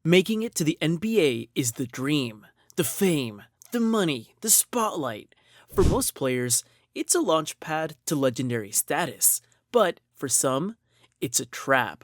Making it to the NBA is the dream. The fame, the money, the spotlight. For most players, it's a launch pad to legendary status. But for some, it's a trap.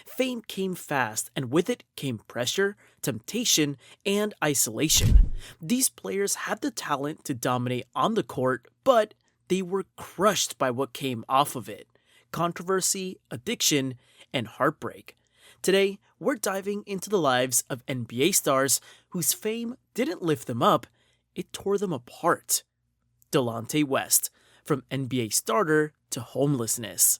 Fame came fast, and with it came pressure, temptation, and isolation. These players had the talent to dominate on the court, but they were crushed by what came off of it: controversy, addiction, and heartbreak. Today, we're diving into the lives of NBA stars whose fame didn't lift them up, it tore them apart. Delonte West, from NBA starter to homelessness.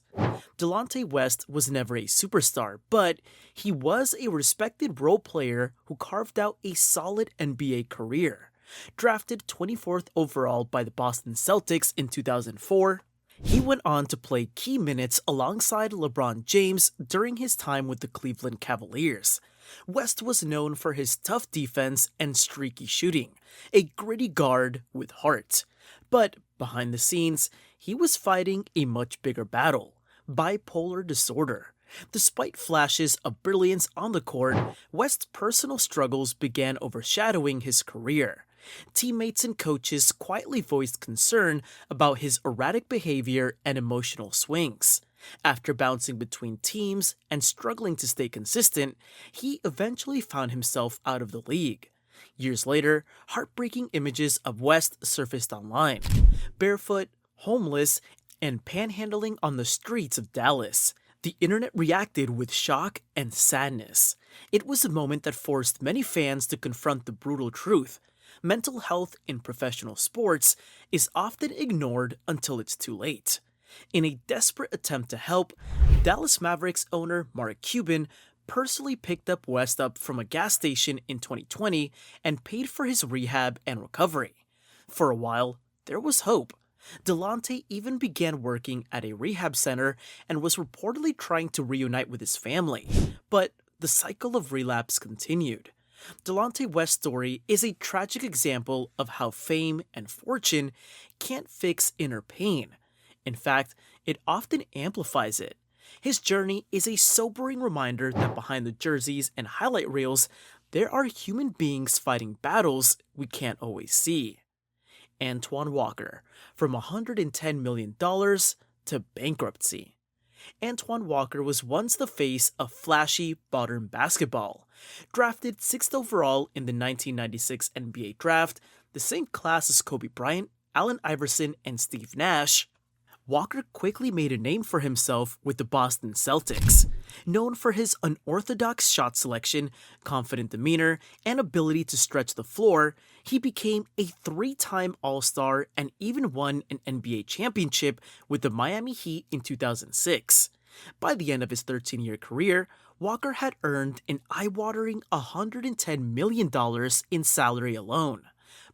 Delonte West was never a superstar, but he was a respected role player who carved out a solid NBA career. Drafted 24th overall by the Boston Celtics in 2004, he went on to play key minutes alongside LeBron James during his time with the Cleveland Cavaliers. West was known for his tough defense and streaky shooting, a gritty guard with heart. But behind the scenes, he was fighting a much bigger battle: bipolar disorder. Despite flashes of brilliance on the court, West's personal struggles began overshadowing his career. Teammates and coaches quietly voiced concern about his erratic behavior and emotional swings. After bouncing between teams and struggling to stay consistent, he eventually found himself out of the league. Years later, heartbreaking images of West surfaced online: barefoot, homeless, and panhandling on the streets of Dallas. The internet reacted with shock and sadness. It was a moment that forced many fans to confront the brutal truth: mental health in professional sports is often ignored until it's too late. In a desperate attempt to help, Dallas Mavericks owner Mark Cuban personally picked up West up from a gas station in 2020 and paid for his rehab and recovery. For a while, there was hope. Delonte even began working at a rehab center and was reportedly trying to reunite with his family. But the cycle of relapse continued. Delonte West's story is a tragic example of how fame and fortune can't fix inner pain. In fact, it often amplifies it. His journey is a sobering reminder that behind the jerseys and highlight reels, there are human beings fighting battles we can't always see. Antoine Walker, from $110 million to bankruptcy. Antoine Walker was once the face of flashy, modern basketball. Drafted 6th overall in the 1996 NBA Draft, the same class as Kobe Bryant, Allen Iverson, and Steve Nash, Walker quickly made a name for himself with the Boston Celtics. Known for his unorthodox shot selection, confident demeanor, and ability to stretch the floor, he became a 3-time All-Star and even won an NBA championship with the Miami Heat in 2006. By the end of his 13-year career, Walker had earned an eye-watering $110 million in salary alone.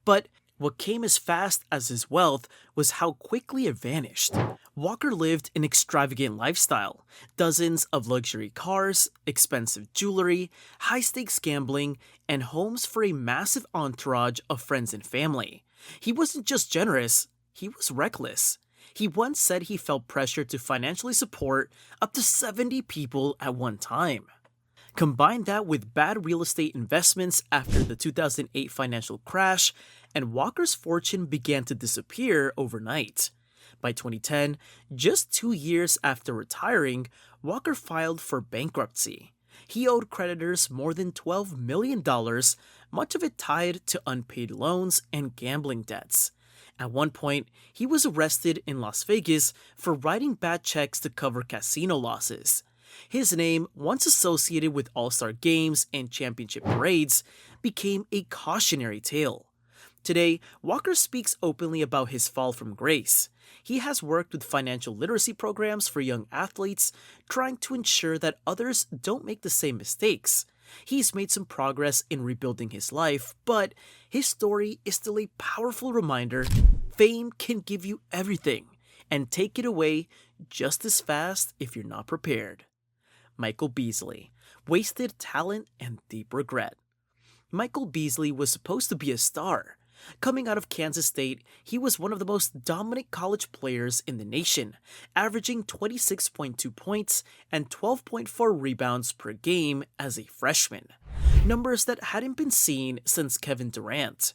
But what came as fast as his wealth was how quickly it vanished. Walker lived an extravagant lifestyle: dozens of luxury cars, expensive jewelry, high-stakes gambling, and homes for a massive entourage of friends and family. He wasn't just generous, he was reckless. He once said he felt pressure to financially support up to 70 people at one time. Combine that with bad real estate investments after the 2008 financial crash, and Walker's fortune began to disappear overnight. By 2010, just 2 years after retiring, Walker filed for bankruptcy. He owed creditors more than $12 million, much of it tied to unpaid loans and gambling debts. At one point, he was arrested in Las Vegas for writing bad checks to cover casino losses. His name, once associated with All-Star games and championship parades, became a cautionary tale. Today, Walker speaks openly about his fall from grace. He has worked with financial literacy programs for young athletes, trying to ensure that others don't make the same mistakes. He's made some progress in rebuilding his life, but his story is still a powerful reminder: fame can give you everything and take it away just as fast if you're not prepared. Michael Beasley, wasted talent and deep regret. Michael Beasley was supposed to be a star. Coming out of Kansas State, he was one of the most dominant college players in the nation, averaging 26.2 points and 12.4 rebounds per game as a freshman. numbers that hadn't been seen since Kevin Durant.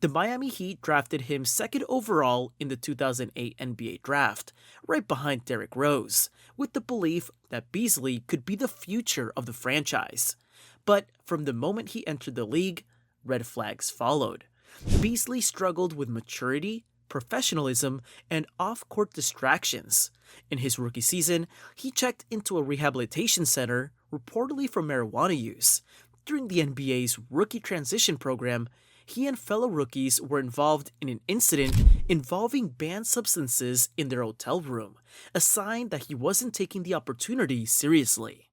The Miami Heat drafted him second overall in the 2008 NBA draft, right behind Derrick Rose, with the belief that Beasley could be the future of the franchise. But from the moment he entered the league, red flags followed. Beasley struggled with maturity, professionalism, and off court distractions. In his rookie season, he checked into a rehabilitation center, reportedly for marijuana use. During the NBA's rookie transition program, he and fellow rookies were involved in an incident involving banned substances in their hotel room, a sign that he wasn't taking the opportunity seriously.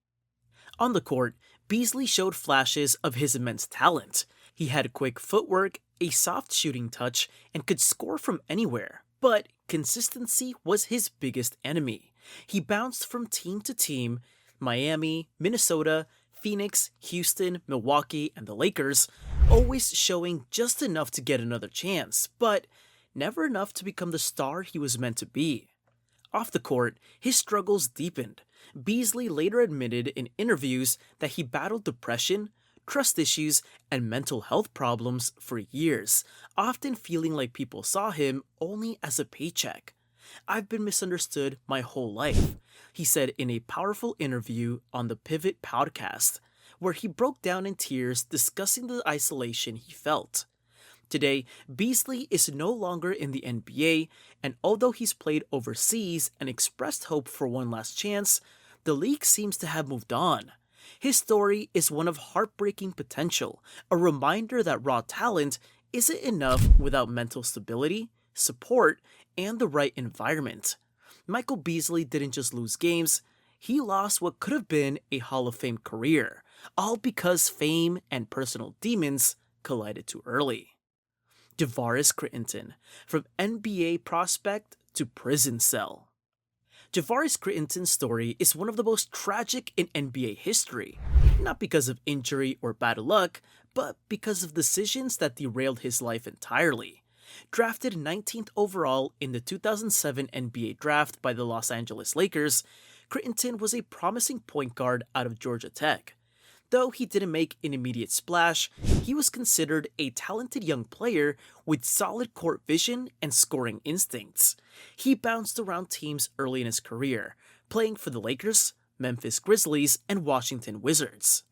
On the court, Beasley showed flashes of his immense talent. He had quick footwork, a soft shooting touch, and could score from anywhere. But consistency was his biggest enemy. He bounced from team to team, Miami, Minnesota, Phoenix, Houston, Milwaukee, and the Lakers, always showing just enough to get another chance, but never enough to become the star he was meant to be. Off the court, his struggles deepened. Beasley later admitted in interviews that he battled depression, trust issues, and mental health problems for years, often feeling like people saw him only as a paycheck. "I've been misunderstood my whole life," he said in a powerful interview on the Pivot podcast, where he broke down in tears discussing the isolation he felt. Today, Beasley is no longer in the NBA, and although he's played overseas and expressed hope for one last chance, the league seems to have moved on. His story is one of heartbreaking potential, a reminder that raw talent isn't enough without mental stability, support, and the right environment. Michael Beasley didn't just lose games, he lost what could have been a Hall of Fame career, all because fame and personal demons collided too early. Javaris Crittenton, from NBA prospect to prison cell. Javaris Crittenton's story is one of the most tragic in NBA history, not because of injury or bad luck, but because of decisions that derailed his life entirely. Drafted 19th overall in the 2007 NBA draft by the Los Angeles Lakers, Crittenton was a promising point guard out of Georgia Tech. Though he didn't make an immediate splash, he was considered a talented young player with solid court vision and scoring instincts. He bounced around teams early in his career, playing for the Lakers, Memphis Grizzlies, and Washington Wizards,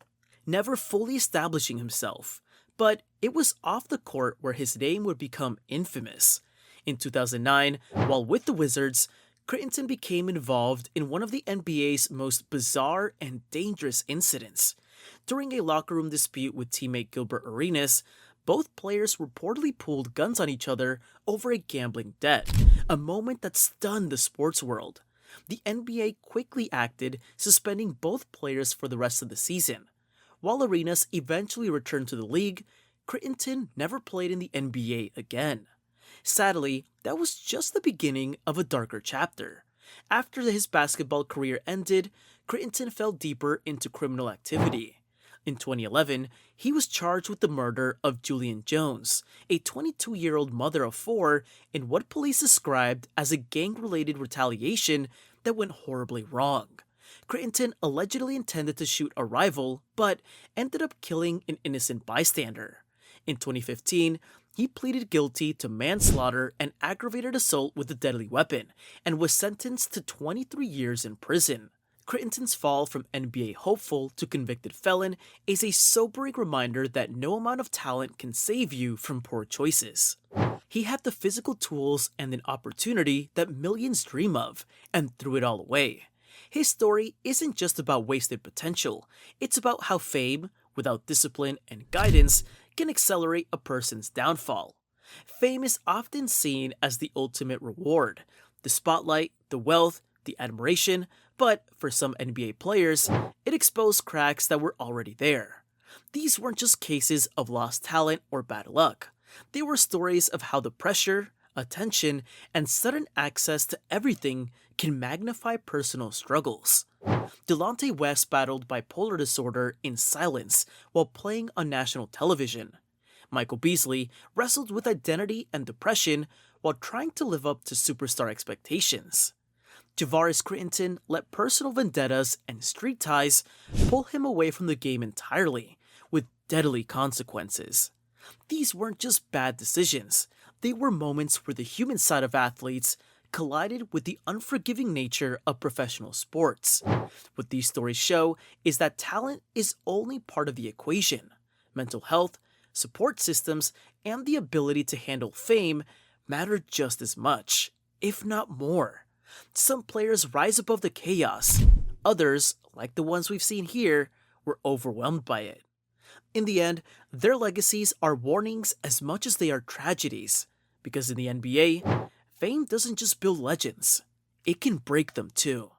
never fully establishing himself. But it was off the court where his name would become infamous. In 2009, while with the Wizards, Crittenton became involved in one of the NBA's most bizarre and dangerous incidents. During a locker room dispute with teammate Gilbert Arenas, both players reportedly pulled guns on each other over a gambling debt, a moment that stunned the sports world. The NBA quickly acted, suspending both players for the rest of the season. While Arenas eventually returned to the league, Crittenton never played in the NBA again. Sadly, that was just the beginning of a darker chapter. After his basketball career ended, Crittenton fell deeper into criminal activity. In 2011, he was charged with the murder of Julian Jones, a 22-year-old mother of four, in what police described as a gang-related retaliation that went horribly wrong. Crittenton allegedly intended to shoot a rival, but ended up killing an innocent bystander. In 2015, he pleaded guilty to manslaughter and aggravated assault with a deadly weapon, and was sentenced to 23 years in prison. Crittenton's fall from NBA hopeful to convicted felon is a sobering reminder that no amount of talent can save you from poor choices. He had the physical tools and an opportunity that millions dream of, and threw it all away. His story isn't just about wasted potential, it's about how fame, without discipline and guidance, can accelerate a person's downfall. Fame is often seen as the ultimate reward, the spotlight, the wealth, the admiration, but for some NBA players, it exposed cracks that were already there. These weren't just cases of lost talent or bad luck. They were stories of how the pressure, attention, and sudden access to everything can magnify personal struggles. Delonte West battled bipolar disorder in silence while playing on national television. Michael Beasley wrestled with identity and depression while trying to live up to superstar expectations. Javaris Crittenton let personal vendettas and street ties pull him away from the game entirely, with deadly consequences. These weren't just bad decisions, they were moments where the human side of athletes collided with the unforgiving nature of professional sports. What these stories show is that talent is only part of the equation. Mental health, support systems, and the ability to handle fame matter just as much, if not more. Some players rise above the chaos, others, like the ones we've seen here, were overwhelmed by it. In the end, their legacies are warnings as much as they are tragedies, because in the NBA, fame doesn't just build legends, it can break them too.